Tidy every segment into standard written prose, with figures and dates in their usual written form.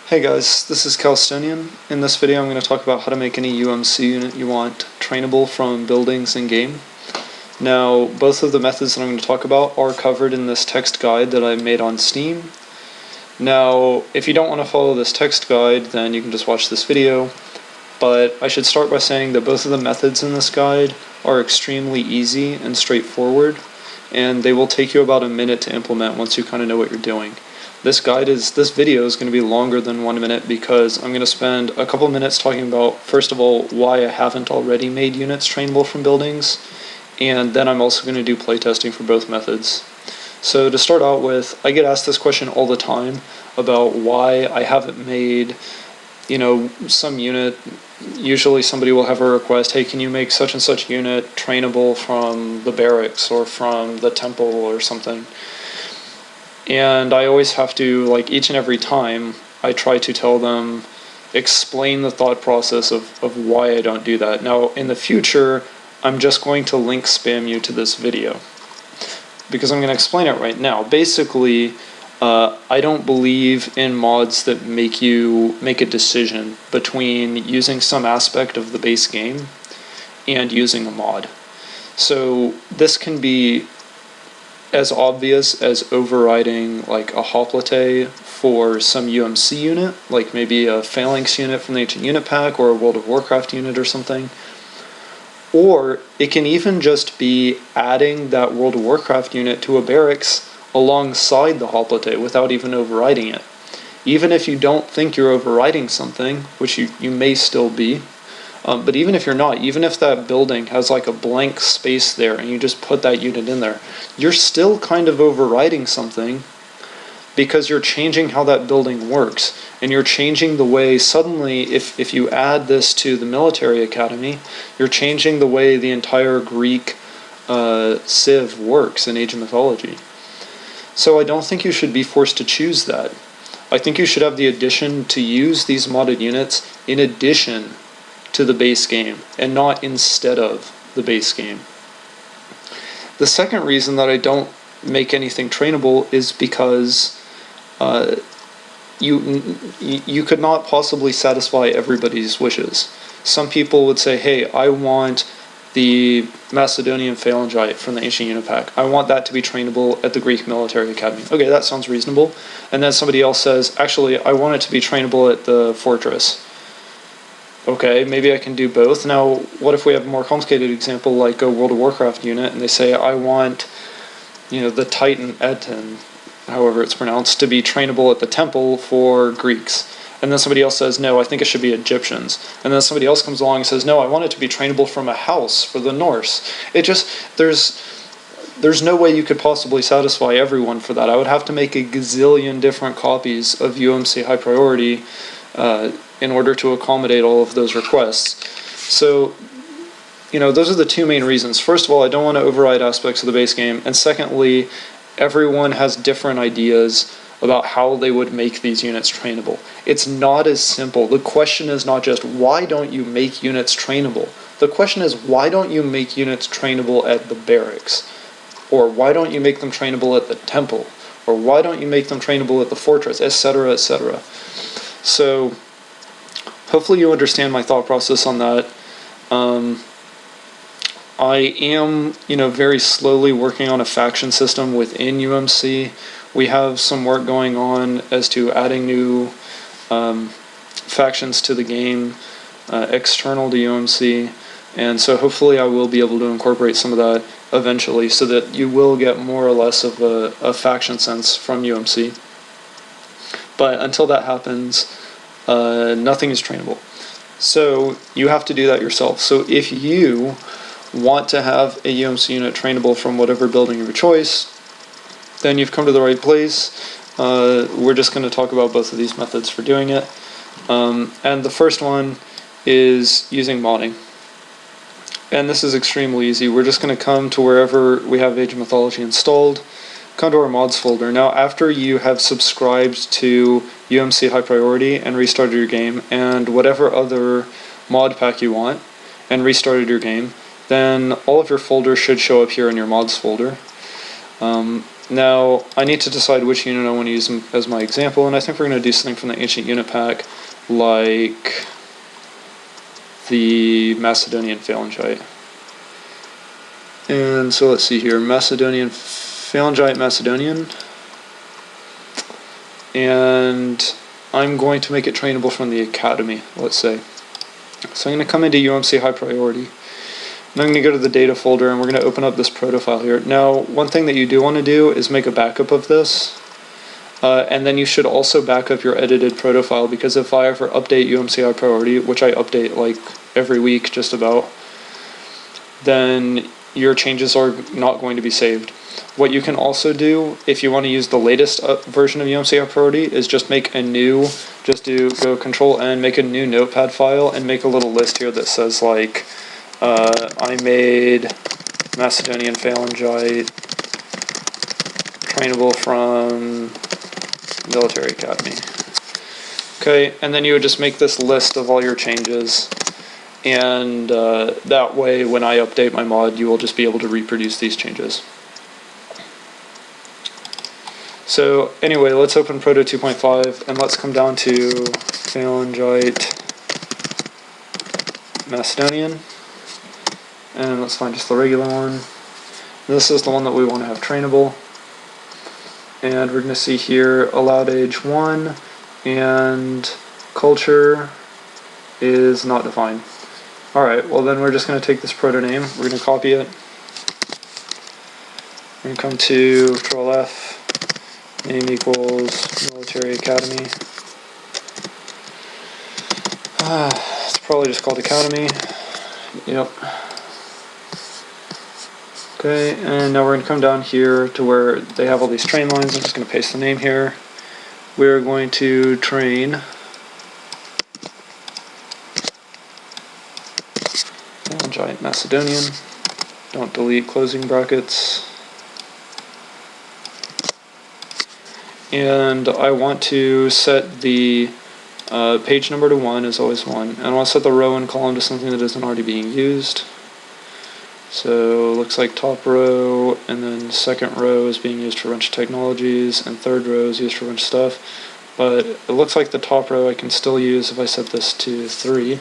Hey guys, this is Calstonian. In this video I'm going to talk about how to make any UMC unit you want trainable from buildings in game. Now, both of the methods that I'm going to talk about are covered in this text guide that I made on Steam. Now, if you don't want to follow this text guide, then you can just watch this video. But I should start by saying that both of the methods in this guide are extremely easy and straightforward, and they will take you about a minute to implement once you kind of know what you're doing. This video is going to be longer than 1 minute because I'm going to spend a couple minutes talking about, first of all, why I haven't already made units trainable from buildings, and then I'm also going to do playtesting for both methods. So to start out with, I get asked this question all the time about why I haven't made, some unit. Usually somebody will have a request, hey, can you make such and such unit trainable from the barracks or from the temple or something? And I always have to, each and every time, I try to tell them, explain the thought process of why I don't do that. Now, in the future, I'm just going to link spam you to this video, because I'm going to explain it right now. Basically, I don't believe in mods that make you make a decision between using some aspect of the base game and using a mod. So this can be as obvious as overriding a hoplite for some UMC unit, like maybe a phalanx unit from the Ancient Unit Pack or a World of Warcraft unit or something. Or it can even just be adding that World of Warcraft unit to a barracks alongside the hoplite without even overriding it. Even if you don't think you're overriding something, which you may still be, but even if you're not, even if that building has a blank space there and you just put that unit in there, you're still kind of overriding something because you're changing how that building works. And you're changing the way, suddenly, if you add this to the military academy, you're changing the way the entire Greek civ works in Age of Mythology. So I don't think you should be forced to choose that. I think you should have the addition to use these modded units in addition to the base game, and not instead of the base game. The second reason that I don't make anything trainable is because you could not possibly satisfy everybody's wishes. Some people would say, hey, I want the Macedonian phalangite from the Ancient Unit Pack. I want that to be trainable at the Greek Military Academy. Okay, that sounds reasonable. And then somebody else says, actually, I want it to be trainable at the fortress. Okay, maybe I can do both. Now, what if we have a more complicated example, like a World of Warcraft unit, and they say, I want, the Titan Eton, however it's pronounced, to be trainable at the temple for Greeks. And then somebody else says, no, I think it should be Egyptians. And then somebody else comes along and says, no, I want it to be trainable from a house for the Norse. It just, there's no way you could possibly satisfy everyone for that. I would have to make a gazillion different copies of UMC High Priority in order to accommodate all of those requests. So, those are the two main reasons. First of all, I don't want to override aspects of the base game, and secondly, everyone has different ideas about how they would make these units trainable. It's not as simple. The question is not just, why don't you make units trainable? The question is, why don't you make units trainable at the barracks? Or why don't you make them trainable at the temple? Or why don't you make them trainable at the fortress, etc., etc.? So, hopefully you understand my thought process on that. I am, very slowly working on a faction system within UMC. We have some work going on as to adding new factions to the game, external to UMC, and so hopefully I will be able to incorporate some of that eventually, so that you will get more or less of a faction sense from UMC. But until that happens, nothing is trainable. So you have to do that yourself. So if you want to have a UMC unit trainable from whatever building of your choice, then you've come to the right place. We're just going to talk about both of these methods for doing it. And the first one is using modding. And this is extremely easy. We're just going to come to wherever we have Age of Mythology installed, come to our mods folder. Now, after you have subscribed to UMC High Priority and restarted your game, and whatever other mod pack you want, and restarted your game, then all of your folders should show up here in your mods folder. Now, I need to decide which unit I want to use as my example, and I think we're going to do something from the Ancient Unit Pack, like the Macedonian Phalangite. And so let's see here, Macedonian Phalangite Macedonian. And I'm going to make it trainable from the Academy, let's say. So I'm going to come into UMC High Priority. And I'm going to go to the data folder, and we're going to open up this proto file here. Now, one thing that you do want to do is make a backup of this. And then you should also back up your edited proto file, because if I ever update UMC High Priority, which I update like every week just about, then your changes are not going to be saved. What you can also do, if you want to use the latest version of UMC High Priority, is just make a new, go Control-N, make a new notepad file, and make a little list here that says like, I made Macedonian Phalangite trainable from Military Academy. Okay, and then you would just make this list of all your changes, and that way when I update my mod, you will just be able to reproduce these changes. So anyway, let's open Proto 2.5, and let's come down to Phalangite Macedonian, and let's find just the regular one. This is the one that we want to have trainable, and we're going to see here allowed age 1, and culture is not defined. Alright, well then we're just going to take this proto name, we're going to copy it, we're going to come to Control F, name equals Military Academy. It's probably just called Academy. Yep. Okay, and now we're going to come down here to where they have all these train lines. I'm just going to paste the name here. We're going to train Giant Macedonian. Don't delete closing brackets. And I want to set the page number to 1 is always 1. And I want to set the row and column to something that isn't already being used. So looks like top row, and then second row is being used for a bunch of technologies, and third row is used for a bunch of stuff. But it looks like the top row I can still use if I set this to 3.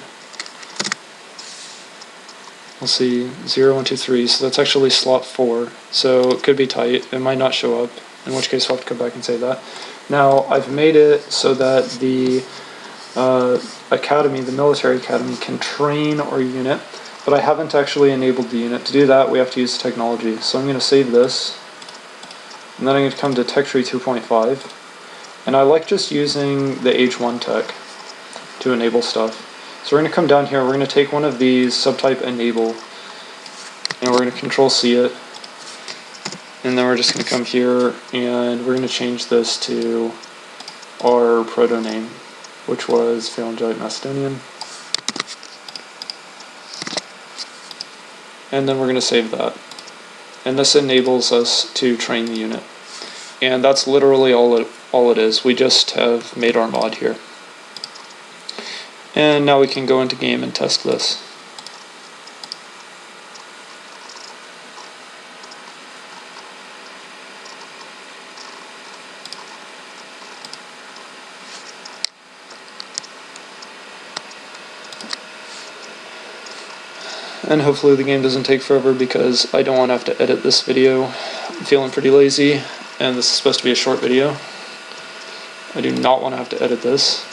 We'll see, 0, 1, 2, 3, so that's actually slot 4. So it could be tight, it might not show up, in which case I'll have to come back and save that. Now, I've made it so that the academy, the military academy, can train our unit, but I haven't actually enabled the unit. To do that, we have to use technology. So I'm going to save this, and then I'm going to come to techtree 2.5, and I like just using the H1 tech to enable stuff. So we're going to come down here, we're going to take one of these, subtype enable, and we're going to Control C it, and then we're just going to come here, and we're going to change this to our proto name, which was Phalangite Macedonian. And then we're going to save that. And this enables us to train the unit. And that's literally all it is. We just have made our mod here. And now we can go into game and test this. And hopefully the game doesn't take forever, because I don't want to have to edit this video. I'm feeling pretty lazy, and this is supposed to be a short video. I do not want to have to edit this.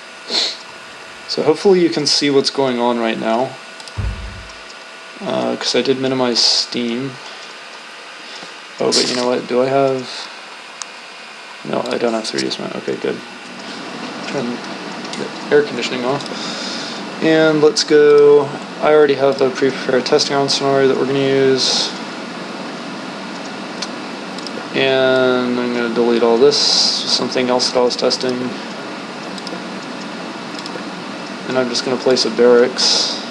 So hopefully you can see what's going on right now, because I did minimize Steam. Oh, but you know what, do I have... No, I don't have 3ds mount. Okay, good. Turn the air conditioning off. And let's go, I already have a pre-prepared testing on scenario that we're going to use. And I'm going to delete all this, something else that I was testing. And I'm just going to place a barracks.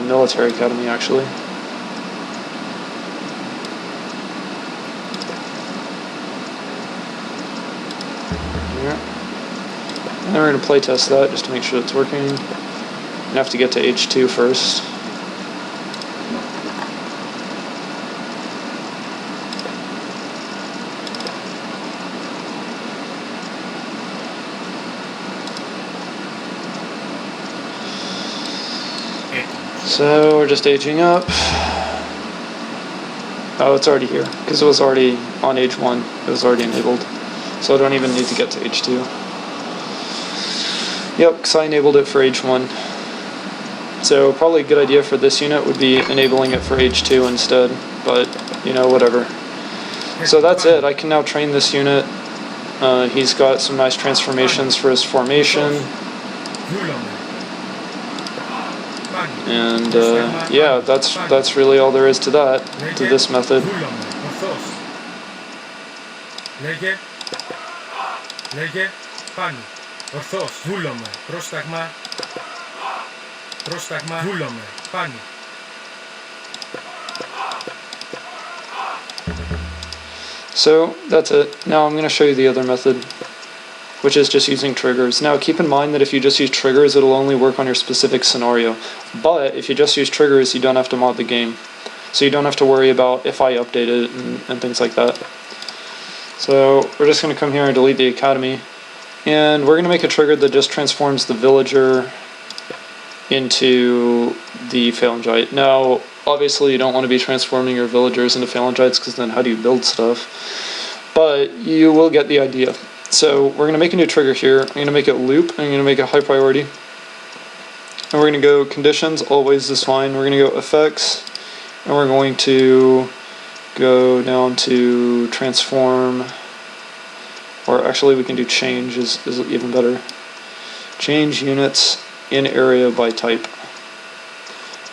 Military academy, actually. And then we're going to play test that just to make sure it's working. You have to get to H2 first. So we're just aging up. Oh, it's already here, because it was already on age 1. It was already enabled. So I don't even need to get to age 2. Yep, because I enabled it for age 1. So probably a good idea for this unit would be enabling it for age 2 instead, but, you know, whatever. So that's it. I can now train this unit. He's got some nice transformations for his formation. And yeah, that's really all there is to that, to this method. So that's it. Now I'm going to show you the other method, which is just using triggers. Now keep in mind that if you just use triggers, it'll only work on your specific scenario. But if you just use triggers, you don't have to mod the game. So you don't have to worry about if I update it and things like that. So we're just going to come here and delete the academy. And we're going to make a trigger that just transforms the villager into the phalangite. Now, obviously you don't want to be transforming your villagers into phalangites, because then how do you build stuff? But you will get the idea. So we're going to make a new trigger here. I'm going to make it loop, and I'm going to make it high priority. And we're going to go conditions, always is fine. We're going to go effects, and we're going to go down to transform, or actually we can do change is even better. Change units in area by type.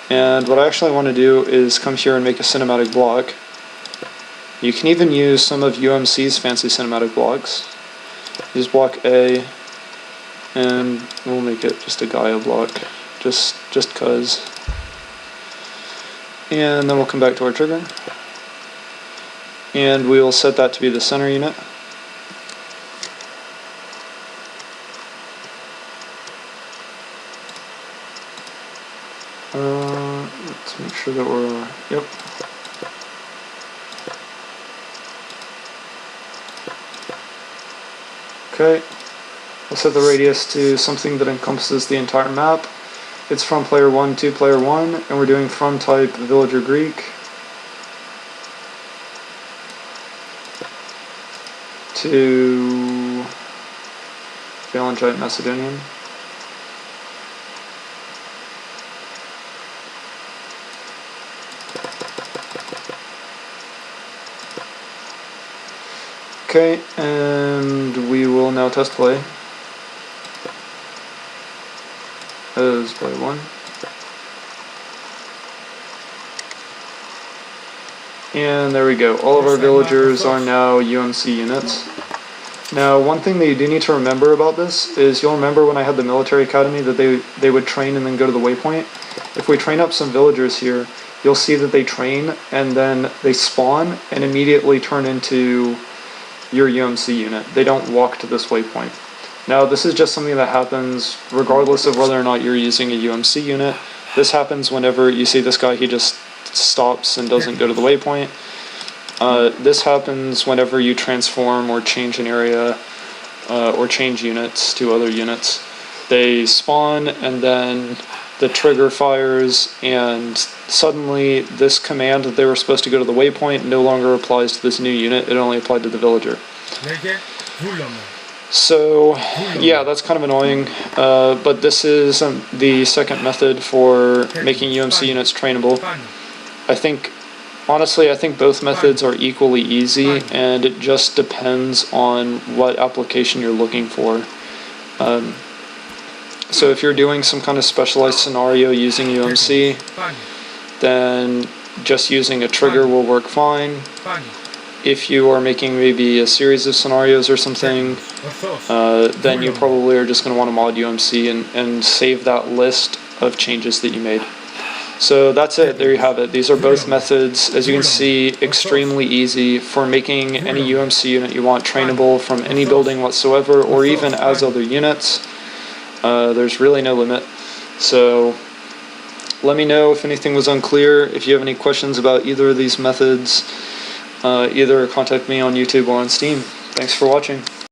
And what I actually want to do is come here and make a cinematic block. You can even use some of UMC's fancy cinematic blocks. Use block A, and we'll make it just a Gaia block, just cause. And then we'll come back to our trigger, and we will set that to be the center unit. Let's make sure that we're, yep. Okay, we'll set the radius to something that encompasses the entire map. It's from player 1 to player 1, and we're doing from type villager Greek to phalangite Macedonian. Okay, and we will now test play as player 1. And there we go. All of our villagers are now UMC units. Now, one thing that you do need to remember about this is you'll remember when I had the military academy that they would train and then go to the waypoint. If we train up some villagers here, you'll see that they train and then they spawn and immediately turn into your UMC unit. They don't walk to this waypoint. Now this is just something that happens regardless of whether or not you're using a UMC unit. This happens whenever you see this guy, he just stops and doesn't go to the waypoint. This happens whenever you transform or change an area or change units to other units. They spawn and then the trigger fires, and suddenly this command that they were supposed to go to the waypoint no longer applies to this new unit. It only applied to the villager. So yeah, that's kind of annoying, but this is the second method for making UMC units trainable. Honestly, I think both methods are equally easy, and it just depends on what application you're looking for. So if you're doing some kind of specialized scenario using UMC, then just using a trigger will work fine. If you are making maybe a series of scenarios or something, then you probably are just going to want to mod UMC and save that list of changes that you made. So that's it, there you have it. These are both methods, as you can see, extremely easy for making any UMC unit you want trainable from any building whatsoever, or even as other units. There's really no limit. So let me know if anything was unclear. If you have any questions about either of these methods, either contact me on YouTube or on Steam. Thanks for watching.